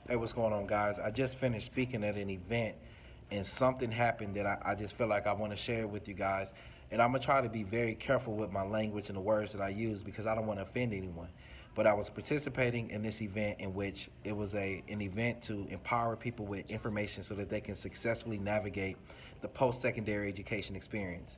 Hey, what's going on, guys? I just finished speaking at an event, and something happened that I just feel like I want to share with you guys. And I'm gonna try to be very careful with my language and the words that I use because I don't want to offend anyone. But I was participating in this event in which it was an event to empower people with information so that they can successfully navigate the post-secondary education experience.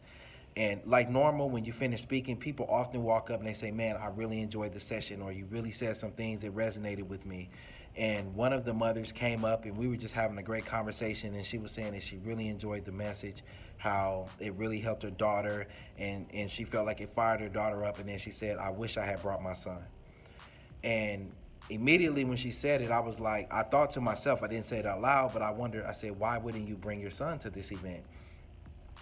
And like normal, when you finish speaking, people often walk up and they say, "Man, I really enjoyed the session," or "You really said some things that resonated with me." And one of the mothers came up and we were just having a great conversation, and she was saying that she really enjoyed the message, how it really helped her daughter, and she felt like it fired her daughter up. And then she said, "I wish I had brought my son." And immediately when she said it, I was like, I thought to myself, I didn't say it out loud, but I wondered, I said, why wouldn't you bring your son to this event?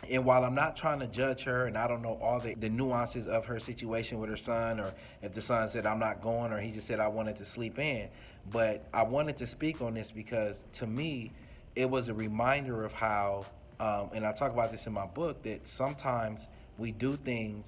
And while I'm not trying to judge her, and I don't know all the nuances of her situation with her son, or if the son said I'm not going, or he just said I wanted to sleep in, but I wanted to speak on this because to me it was a reminder of how, and I talk about this in my book, that sometimes we do things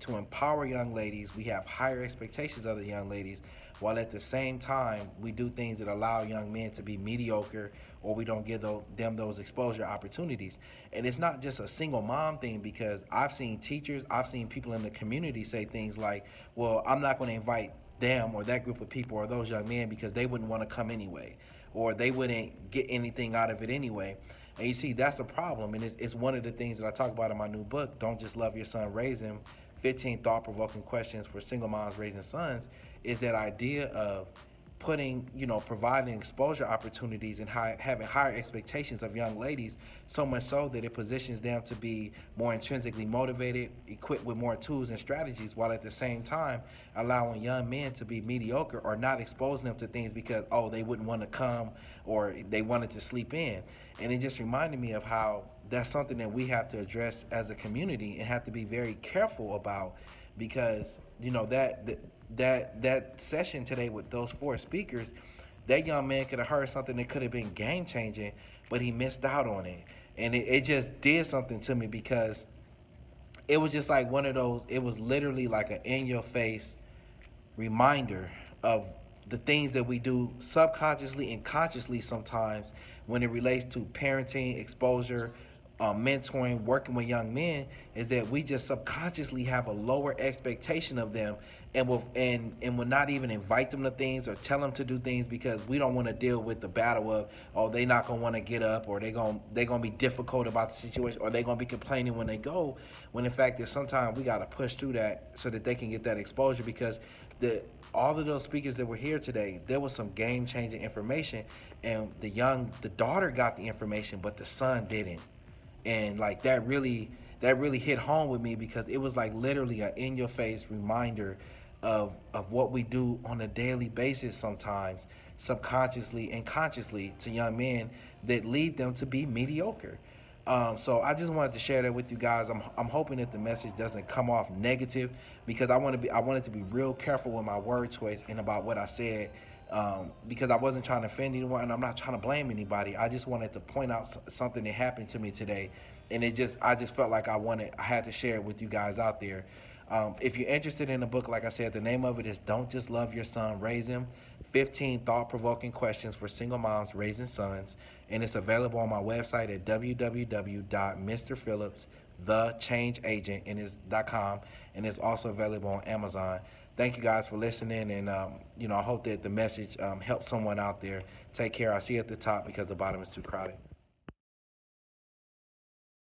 to empower young ladies. We have higher expectations of the young ladies, while at the same time we do things that allow young men to be mediocre, or we don't give them those exposure opportunities. And it's not just a single mom thing, because I've seen teachers, I've seen people in the community say things like, well, I'm not going to invite them or that group of people or those young men because they wouldn't want to come anyway, or they wouldn't get anything out of it anyway. And you see, that's a problem, and it's one of the things that I talk about in my new book, Don't Just Love Your Son, Raise Him, 15 thought-provoking questions for single moms raising sons, is that idea of putting, providing exposure opportunities and having higher expectations of young ladies, so much so that it positions them to be more intrinsically motivated, equipped with more tools and strategies, while at the same time allowing young men to be mediocre or not exposing them to things because, oh, they wouldn't want to come or they wanted to sleep in. And it just reminded me of how that's something that we have to address as a community and have to be very careful about, because that session today with those four speakers, that young man could have heard something that could have been game changing, but he missed out on it. And it just did something to me, because it was just like one of those, it was literally like an in your face reminder of the things that we do subconsciously and consciously sometimes when it relates to parenting, exposure, mentoring, working with young men, is that we just subconsciously have a lower expectation of them, and will not even invite them to things or tell them to do things because we don't want to deal with the battle of, oh, they not gonna want to get up, or they gonna be difficult about the situation, or they gonna be complaining when they go, when in fact that sometimes we gotta push through that so that they can get that exposure. Because all of those speakers that were here today, there was some game changing information, and the daughter got the information, but the son didn't. And like that really hit home with me, because it was like literally a in your face reminder of what we do on a daily basis sometimes, subconsciously and consciously, to young men that lead them to be mediocre. So I just wanted to share that with you guys. I'm hoping that the message doesn't come off negative, because I wanted to be real careful with my word choice and about what I said, because I wasn't trying to offend anyone and I'm not trying to blame anybody. I just wanted to point out something that happened to me today, and I just felt like I had to share it with you guys out there. If you're interested in the book, like I said, the name of it is Don't Just Love Your Son, Raise Him, 15 thought-provoking questions for single moms raising sons, and it's available on my website at www.mrphillips.thechangeagent.com, and it's also available on Amazon. Thank you guys for listening, and I hope that the message helps someone out there. Take care. I'll see you at the top because the bottom is too crowded.